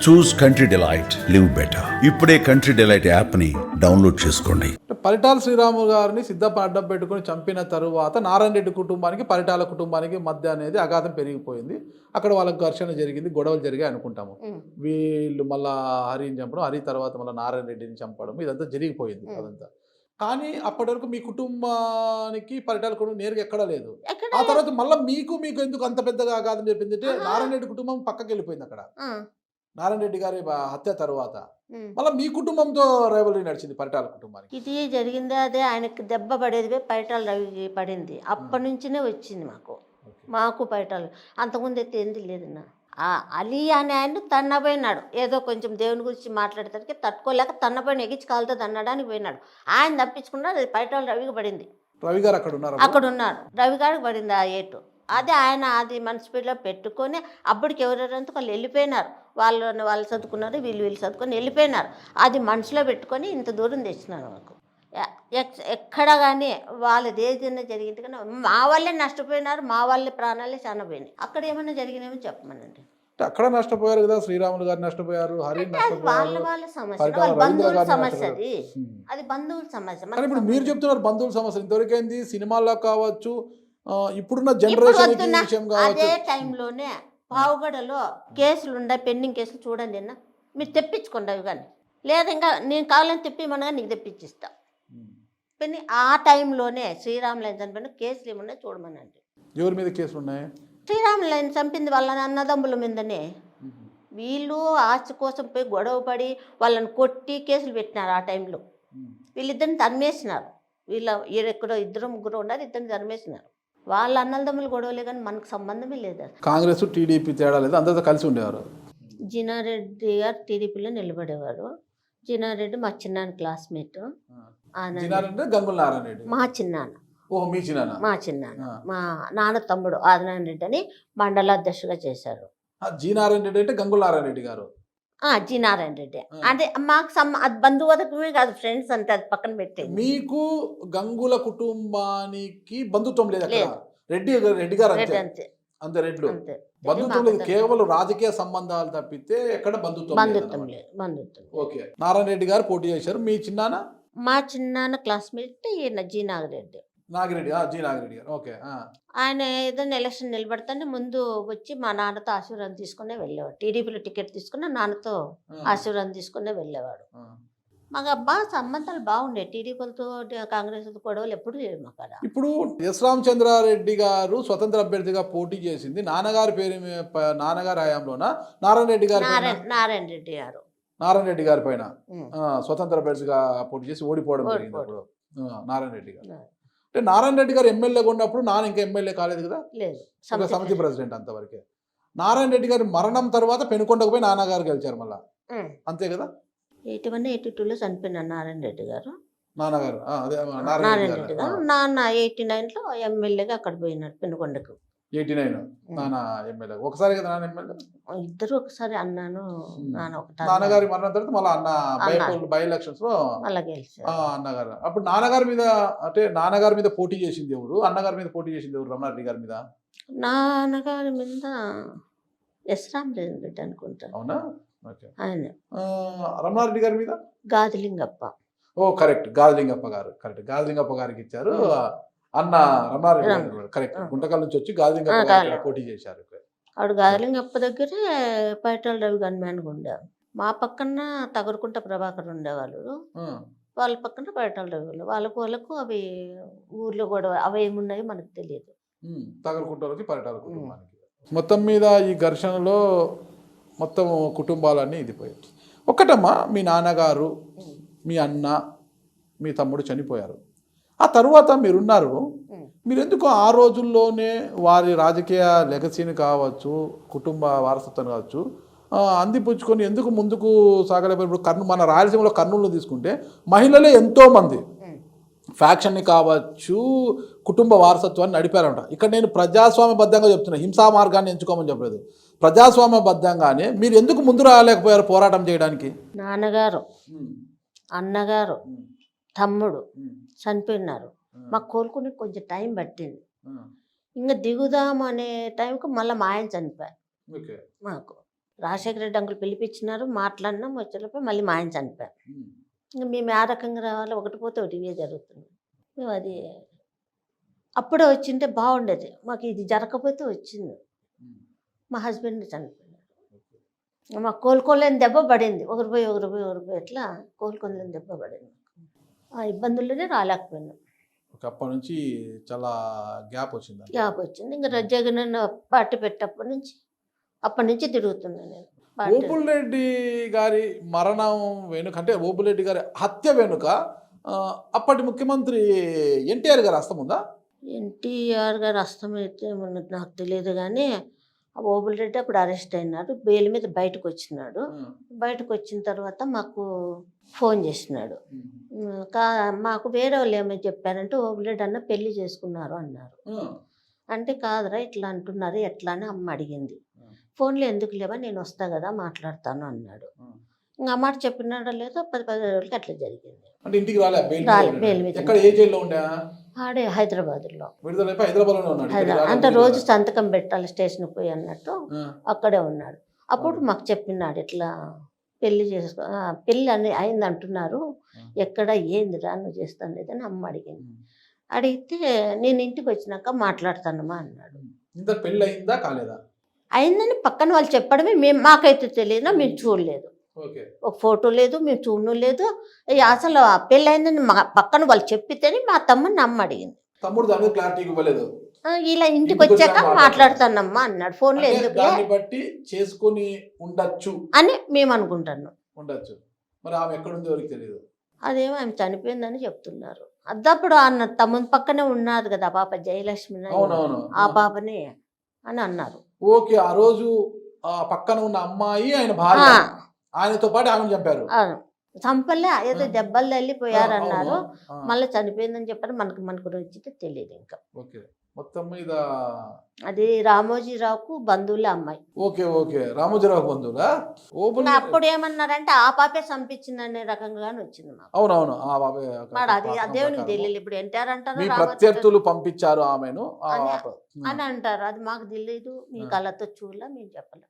చూస్ country delight live better. ఇప్పుడే country delight app ని download చేసుకోండి. పరిటాల శ్రీరాములు గారిని సిద్ధప్ప అడ్డం పెట్టుకుని చంపిన తరువాత నారాయణ రెడ్డి కుటుంబానికి పరిటాల కుటుంబానికి మధ్య అనేది అగాధం పెరిగిపోయింది. అక్కడ వాళ్ళకి ఘర్షణ జరిగింది, గొడవలు జరిగాయి అనుకుంటాము. వీళ్ళు మళ్ళా హరిని చంపడం, హరి తర్వాత మళ్ళీ నారాయణ రెడ్డిని చంపడం, ఇదంతా జరిగిపోయింది అదంతా. కానీ అప్పటి వరకు మీ కుటుంబానికి పరిటాల కుటుంబం నేరుగా ఎక్కడా లేదు. ఆ తర్వాత మళ్ళీ మీకు ఎందుకు అంత పెద్దగా అగాధం చెప్పింది అంటే నారాయణ రెడ్డి కుటుంబం పక్కకి వెళ్ళిపోయింది. అక్కడ నారాయణ రెడ్డి గారి హత్య తర్వాత మళ్ళీ మీ కుటుంబంతో రైవలరీ నడిచింది పరిటాల కుటుంబానికి. ఇది జరిగింది అదే ఆయనకి దెబ్బ పడేది పరిటాల రవికి పడింది. అప్పటి నుంచినే వచ్చింది మాకు పరిటాలు. అంతకుముందు అయితే ఏంది లేదన్నా. అలీ అనే ఆయన తన్నపోయినాడు, ఏదో కొంచెం దేవుని గురించి మాట్లాడేసరికి తట్టుకోలేక తన్నపోయిన ఎగిచి కాలుతో తన్నడానికి పోయినాడు. ఆయన తప్పించుకున్నాడు, అది పరిటాల రవికి పడింది. రవి గారు అక్కడ ఉన్నాడు. రవి గారికి పడింది ఆ ఏటు. అదే ఆయన అది మనసులో పెట్టుకొని అప్పటికి ఎవరెవరంతా వాళ్ళు వెళ్ళిపోయినారు. వాళ్ళు చదువుకున్నారు, వీళ్ళు చదువుకొని వెళ్ళిపోయినారు. అది మనసులో పెట్టుకొని ఇంత దూరం తెచ్చినారు మాకు. ఎక్కడ కానీ వాళ్ళది ఏదైనా జరిగింది కానీ మా వాళ్ళే నష్టపోయినారు, మా వాళ్ళే ప్రాణాలే చాలా పోయినాయి. అక్కడ ఏమైనా జరిగినాయేమో చెప్పమనండి. అక్కడ నష్టపోయారు కదా, శ్రీరాములు గారు నష్టపోయారు, హరి వాళ్ళ సమస్య, వాళ్ళ బంధువుల సమస్య. అది బంధువుల సమస్య. ఇప్పుడు మీరు చెప్తున్నారు బంధువుల సమస్య. ఇంతవరకైంది సినిమాల్లో కావచ్చు, ఇప్పుడున్న జనరేషన్ అదే టైంలోనే పావుగడలో కేసులు ఉండే, పెండింగ్ కేసులు చూడండి అన్న, మీరు తెప్పించుకోండి అవి. కానీ లేదా ఇంకా నేను కావాలని తెప్పిమనగా నీకు తెప్పించిస్తా. పెన్ని ఆ టైంలోనే శ్రీరాములు ఆయన చనిపోయిన కేసులు ఏమున్నాయి చూడమనండి. ఎవరి మీద కేసులు ఉన్నాయి? శ్రీరాములు ఆయన చంపింది వాళ్ళ అన్నదమ్ముల మీదనే. వీళ్ళు ఆస్తి కోసం పోయి గొడవ పడి వాళ్ళని కొట్టి కేసులు పెట్టినారు. ఆ టైంలో వీళ్ళిద్దరిని తరిమేసినారు. ఎక్కడో ఇద్దరు ముగ్గురు ఉన్నారు, ఇద్దరిని తరిమేసినారు. వాళ్ళ అన్నదమ్ములు గొడవలే కానీ మనకు సంబంధమే లేదు. కాంగ్రెస్ టీడీపీ తేడా లేదు, అందరితో కలిసి ఉండేవారు. జినారెడ్డి గారు టీడీపీలో నిలబడేవారు. జినారెడ్డి మా చిన్నాన్న క్లాస్మేట్. మా చిన్నాన్న మా నాన్న తమ్ముడు ఆదినారాయణ రెడ్డి అని మండలాధ్యక్షుగా చేశారు. జీనారాయణ రెడ్డి అంటే గంగుల నారాయణ రెడ్డి గారు. జీనారాయణ రెడ్డి అంటే మాకు బంధువర్గమే కాదు, ఫ్రెండ్స్ అంటే అది పక్కన పెట్టే. మీకు గంగుల కుటుంబానికి బంధుత్వం లేదు? రెడ్డి గారు అంతే, అంతే రెడ్లు బంధుత్వం లేదు, కేవలం రాజకీయ సంబంధాలు తప్పితే ఎక్కడ బంధుత్వం లేదు. ఓకే. నారాయణ రెడ్డి గారు పోటీ చేశారు. మీ చిన్నాన్న? మా చిన్నాన్న క్లాస్మేట్ ఈయన జీ నాగిరెడ్డి. జీ నాగిరెడ్డి గారు. ఓకే. ఆయన ఏదైనా ఎలక్షన్ నిలబడతానే ముందు వచ్చి మా నాన్నతో ఆశీర్వాదం తీసుకునే వెళ్ళేవాడు. టీడీపీలో టికెట్ తీసుకున్న నాన్నతో ఆశీర్వాదం తీసుకునే వెళ్ళేవాడు. మాకు సంబంధాలు బాగుండే. టీడీపీలతో కాంగ్రెస్ గొడవలు ఎప్పుడు లేదు మాకు. అక్కడ ఇప్పుడు ఎస్ రామచంద్రారెడ్డి గారు స్వతంత్ర అభ్యర్థిగా పోటీ చేసింది నాన్నగారి పేరు, నాన్నగారి హయాంలోనా నారాయణ రెడ్డి గారు? నారాయణ రెడ్డి గారు నారాయణ రెడ్డి గారి పైన స్వతంత్ర అభ్యర్థిగా పోటీ చేసి ఓడిపోవడం జరిగింది అప్పుడు నారాయణ రెడ్డి గారు. అంటే నారాయణ రెడ్డి గారు ఎమ్మెల్యేగా ఉన్నప్పుడు నాన్న ఇంకా ఎమ్మెల్యే కాలేదు కదా, సమితి ప్రెసిడెంట్ అంతవరకే. నారాయణ రెడ్డి గారి మరణం తర్వాత పెనుకొండకు పోయి నాన్నగారు గెలిచారు మళ్ళా, అంతే కదా? 81, 82లో చనిపోయినారు నారాయణ రెడ్డి గారు. నాన్నగారు నారాయణ రెడ్డి గారు. నాన్న 89లో ఎమ్మెల్యేగా అక్కడ పోయినాడు పెనుకొండకు. 89 నాన్న ఎమ్మెల్యే ఒకసారి కదా, నాన్న ఎమ్మెల్యే ఇద్దరు ఒకసారి. అన్నాను నాన్నగారి మరణం తర్వాత మళ్ళీ అన్న బై ఎలక్షన్స్ లో మళ్ళీ గెలిచారు అన్నగారు. అప్పుడు నాన్నగారి మీద అంటే నాన్నగారి మీద పోటీ చేసింది ఎవరు, అన్నగారి మీద పోటీ చేసింది ఎవరు? రమణారెడ్డి గారి మీద. నాన్నగారి మీద ఎస్ రామరెడ్డి అనుకుంటా. అవునా? ఆయన. రమణారెడ్డి గారి మీద గాదిలింగప్ప. ఓ కరెక్ట్, గాదిలింగప్ప గారు. కరెక్ట్, గాదిలింగప్ప గారికి ఇచ్చారు. అన్న రమణారెడ్డి గారు కరెక్ట్, గుంటకల్ నుంచి వచ్చి గాదిలింగప్ప గారు పోటీ చేశారు. ఆవిడ గాదిలింగప్ప దగ్గరే పరిటాల రవి గన్మ్యాన్గా ఉండేవారు. మా పక్కన తగరుకుంట ప్రభాకర్ ఉండేవాళ్ళు, వాళ్ళ పక్కన పరిటాల రవి. వాళ్ళకు అవి ఊర్లో కూడా అవి ఏమున్నాయో మనకు తెలియదు. తగరుకుంటలోకి పరిటాల కుటుంబానికి మొత్తం మీద ఈ ఘర్షణలో మొత్తం కుటుంబాలన్నీ ఇదిపోయాయి. ఒక్కటమ్మా, మీ నాన్నగారు, మీ అన్న, మీ తమ్ముడు చనిపోయారు. ఆ తర్వాత మీరున్నారు. మీరు ఎందుకు ఆ రోజుల్లోనే వారి రాజకీయ లెగసీని కావచ్చు, కుటుంబ వారసత్వం కావచ్చు అందిపుచ్చుకొని ఎందుకు ముందుకు సాగలేకపోయి? ఇప్పుడు మన రాయలసీమలో కర్నూలు తీసుకుంటే మహిళలే ఎంతోమంది ఫ్యాక్షన్ని కావచ్చు, కుటుంబ వారసత్వాన్ని నడిపారంట. ఇక్కడ నేను ప్రజాస్వామ్యబద్ధంగా చెప్తున్నా, హింసా మార్గాన్ని ఎంచుకోమని చెప్పలేదు. ప్రజాస్వామ్యబద్ధంగానే మీరు ఎందుకు ముందు రాలేకపోయారు పోరాటం చేయడానికి? నాన్నగారు, అన్నగారు, తమ్ముడు చనిపోయినారు. మాకు కోలుకుని కొంచెం టైం పట్టింది. ఇంకా దిగుదాం అనే టైంకి మళ్ళీ మా ఆయన చనిపోయారు. మాకు రాజశేఖర రెడ్డి అంకులు పిలిపించినారు, మాట్లాడినాం, వచ్చేటప్పుడు మళ్ళీ మా ఆయన చనిపోయారు. ఇంకా మేము ఆ రకంగా రావాలి, ఒకటి పోతే ఒకటి ఇవే జరుగుతుంది. మేము అది అప్పుడే వచ్చింటే బాగుండేది, మాకు ఇది జరగకపోతే వచ్చింది. మా హస్బెండ్ చనిపోయినాడు, మాకు కోలుకోలేని దెబ్బ పడింది, ఒకరు పోయి ఎట్లా కోలుకోలేని దెబ్బ పడింది. ఆ ఇబ్బందుల్లోనే రాలేకపోయినాం. అప్పటి నుంచి చాలా గ్యాప్ వచ్చింది. ఇంకా జగన్ పార్టీ పెట్టప్పటి నుంచి తిరుగుతున్నాను నేను. ఓబుల్రెడ్డి గారి మరణం వెనుక, అంటే ఓబుల్రెడ్డి గారి హత్య వెనుక అప్పటి ముఖ్యమంత్రి ఎన్టీఆర్ గారి హస్తం ఉందా? ఎన్టీఆర్ గారి హస్తం అయితే నాకు తెలియదు, కానీ ఓబుల్రెడ్డి అప్పుడు అరెస్ట్ అయినాడు, బెయిల్ మీద బయటకు వచ్చినాడు. బయటకు వచ్చిన తర్వాత మాకు ఫోన్ చేసినాడు. మాకు వేరే వాళ్ళు ఏమని చెప్పారంటే ఓబుల్రెడ్డి అన్న పెళ్లి చేసుకున్నారు అన్నారు. అంటే కాదురా ఇట్లా అంటున్నారు, ఎట్లా అని అమ్మ అడిగింది. ఫోన్లో ఎందుకు లేవా, నేను వస్తా కదా మాట్లాడతాను అన్నాడు. ఇంకా ఆ మాట చెప్పినాడో లేదో 10-15 రోజులకి అట్లా జరిగింది. అంటే ఇంటికి రాలే బెయిల్ మీద. ఎక్కడ, ఏ జైల్లో ఉండే? ఆడే హైదరాబాద్లో. హైదరాబాద్లోనే ఉన్నాడు. అంటే రోజు సంతకం పెట్టాలి స్టేషన్కి పోయి అన్నట్టు అక్కడే ఉన్నాడు. అప్పుడు మాకు చెప్పినాడు, ఇట్లా పెళ్లి పెళ్ళి అని అయింది అంటున్నారు, ఎక్కడ ఏందిరా నువ్వు చేస్తాను లేదని అమ్మ అడిగింది. అడిగితే నేను ఇంటికి వచ్చినాక మాట్లాడతానమ్మా అన్నాడు. ఇంత పెళ్ళి అయిందా కాలేదా? అయిందని పక్కన వాళ్ళు చెప్పడమే, మాకైతే తెలియదు, మేము చూడలేదు, ఒక ఫోటో లేదు, మేము చూడను లేదు. అసలు పెళ్ళి అయిందని మా పక్కన వాళ్ళు చెప్పితేనే మా తమ్ముడిని అమ్మ అడిగింది. తమ్ముడు దాని క్లారిటీ ఇవ్వలేదు. ఇలా ఇంటికి వచ్చాక మాట్లాడతానమ్మా అన్నాడు. ఫోన్లో ఎందుకు బట్టి చేసుకుని ఉండొచ్చు అని మేము అనుకుంటున్నాం. ఉండొచ్చు. మరి ఆమె ఎక్కడుందో ఎవరికి తెలియదు. అదేమో ఆమె చనిపోయిందని చెప్తున్నారు. అద్దప్పుడు అన్న తమ్ముని పక్కనే ఉన్నారు కదా పాప జయలక్ష్మి, ఆ పాపనే అని అన్నారు. ఓకే, ఆ రోజు పక్కన ఉన్న అమ్మాయి ఆయన భార్య, ఆయనతో పాటు ఆమెను చంపారు. చంపలే, ఏదో దెబ్బలు వెళ్ళిపోయారన్నారు, మళ్ళీ చనిపోయిందని చెప్పారు. మనకు రుచితే తెలియదు ఇంకా. మొత్తం మీద అది రామోజీరావుకు బంధువుల అమ్మాయి. ఓకే, రామోజీరావు బంధువులా? అప్పుడు ఏమన్నారంటే ఆ పాపే చంపించిందనే రకంగానే వచ్చింది మాకు. అవునవును, అది దేవునికి తెలియదు. ఇప్పుడు ఎన్టీఆర్ అంటారు ప్రత్యర్థులు పంపించారు ఆమెను అని అంటారు, అది మాకు తెలియదు, మీ కళ్ళతో చూడలే, మేము చెప్పలేం.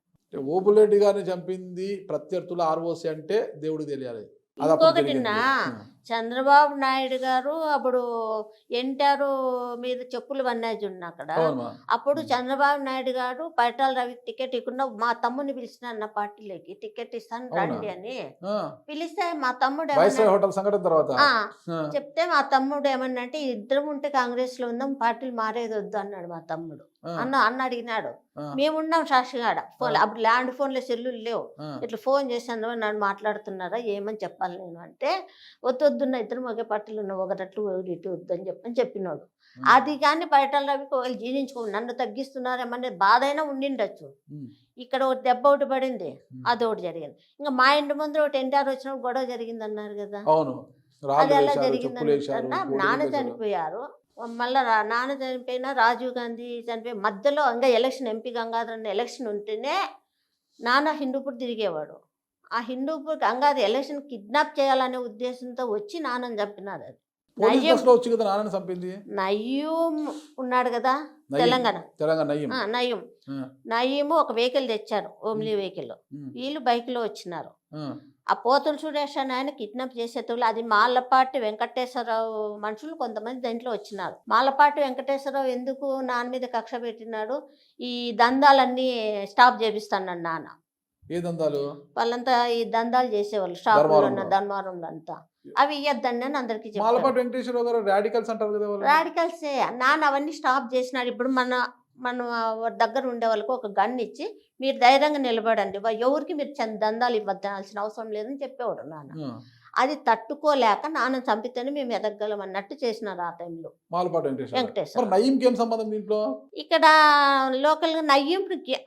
ఓబుల్రెడ్డి గారిని చంపింది ప్రత్యర్థులు ఆర్ఓసి అంటే దేవుడికి తెలియాలి. ఇంకొకటి చంద్రబాబు నాయుడు గారు అప్పుడు ఎన్టీఆర్ మీద చెప్పులు వన్నాయి చూడండి అక్కడ. అప్పుడు చంద్రబాబు నాయుడు గారు పైటాల రవికి టికెట్ ఇవ్వకుండా మా తమ్ముని పిలిచిన అన్న పార్టీలోకి టికెట్ ఇస్తాను రండి అని పిలిస్తే మా తమ్ముడు చెప్తే మా తమ్ముడు ఏమన్నా అంటే ఇద్దరం ఉంటే కాంగ్రెస్ లో ఉందాం, పార్టీలు మారేది వద్దు అన్నాడు మా తమ్ముడు. అన్న అడిగినాడు, మేమున్నాం సాక్షిగాడ ఫోన్, అప్పుడు ల్యాండ్ ఫోన్లో సెల్లులు లేవు, ఇట్లా ఫోన్ చేశాను నన్ను మాట్లాడుతున్నారా ఏమని చెప్పాలి నేను అంటే, వద్దున్న ఇద్దరు ఒకే పార్టీలు ఉన్నావు, ఒకటట్లు ఇటు వద్దని చెప్పినాడు. అది కానీ బయట రవికి జీర్ణించుకో, నన్ను తగ్గిస్తున్నారేమనే బాధ అయినా ఉండిండొచ్చు. ఇక్కడ ఒక దెబ్బ ఒకటి పడింది, అది ఒకటి జరిగింది. ఇంకా మా ఇంటి ముందు ఒకటి ఎన్టీఆర్ వచ్చినప్పుడు గొడవ జరిగింది అన్నారు కదా, అది ఎలా జరిగిందని నాన్న చనిపోయారు. మళ్ళీ నాన్న చనిపోయినా రాజీవ్ గాంధీ చనిపోయి మధ్యలో ఇంకా ఎలక్షన్ ఎంపీ గంగాధర్ అనే ఎలక్షన్ ఉంటేనే నాన్న హిందూపూర్ తిరిగేవాడు. ఆ హిందూపూర్ గంగాధర్ ఎలక్షన్ కిడ్నాప్ చేయాలనే ఉద్దేశంతో వచ్చి నాన్నని చంపినారు. అది నయ్యూం ఉన్నాడు కదా తెలంగాణ, నయ్యూము ఒక వెహికల్ తెచ్చారు, ఓమ్లీ వెహికల్, వీళ్ళు బైక్లో వచ్చినారు. ఆ పోతులు సురేష్ అని ఆయన కిడ్నాప్ చేసేటోళ్ళు, అది మాలపాటి వెంకటేశ్వరరావు మనుషులు కొంతమంది దాంట్లో వచ్చినారు. మాలపాటి వెంకటేశ్వరరావు ఎందుకు నాన్న మీద కక్ష పెట్టినాడు, ఈ దందాలన్నీ స్టాప్ చేపిస్తాను నాన్న. ఏ దందాలు? వాళ్ళంతా ఈ దందాలు చేసేవాళ్ళు షాపులో ఉన్న ధర్మారంలో అంతా, అవి ఇయ్యద్దండి అని అందరికి చెప్పారు. రాడికల్సే నాన్న అవన్నీ స్టాప్ చేసినాడు. ఇప్పుడు మన దగ్గర ఉండే వాళ్ళకు ఒక గన్ ఇచ్చి మీరు ధైర్యంగా నిలబడండి, ఎవరికి మీరు దందాలు ఇవ్వద్దాల్సిన అవసరం లేదని చెప్పేవాడు నాన్న. అది తట్టుకోలేక నాన్న చంపితేనే మేము ఎదగలం అన్నట్టు చేసినారు ఆ టైంలో వెంకటేశ్వర. ఇక్కడ లోకల్గా నయ్యం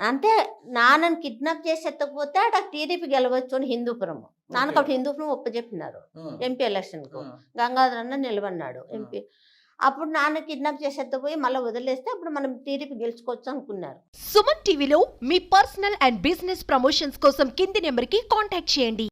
అంటే నాన్నని కిడ్నాప్ చేసి ఎత్తకపోతే అక్కడ టీడీపీ గెలవచ్చు అని హిందూపురం, నాన్నకు అప్పుడు హిందూపురం ఒప్పచెప్పినారు ఎంపీ ఎలక్షన్కు. గంగాధర్ అన్న నిలబడినాడు ఎంపీ. అప్పుడు నాన్న కిడ్నాప్ చేసేపోయి మళ్ళీ వదిలేస్తే అప్పుడు మనం టీడీపీ గెలుచుకోవచ్చు అనుకున్నారు. సుమన్ టీవీలో మీ పర్సనల్ అండ్ బిజినెస్ ప్రమోషన్స్ కోసం కింది నెంబర్కి కాంటాక్ట్ చేయండి.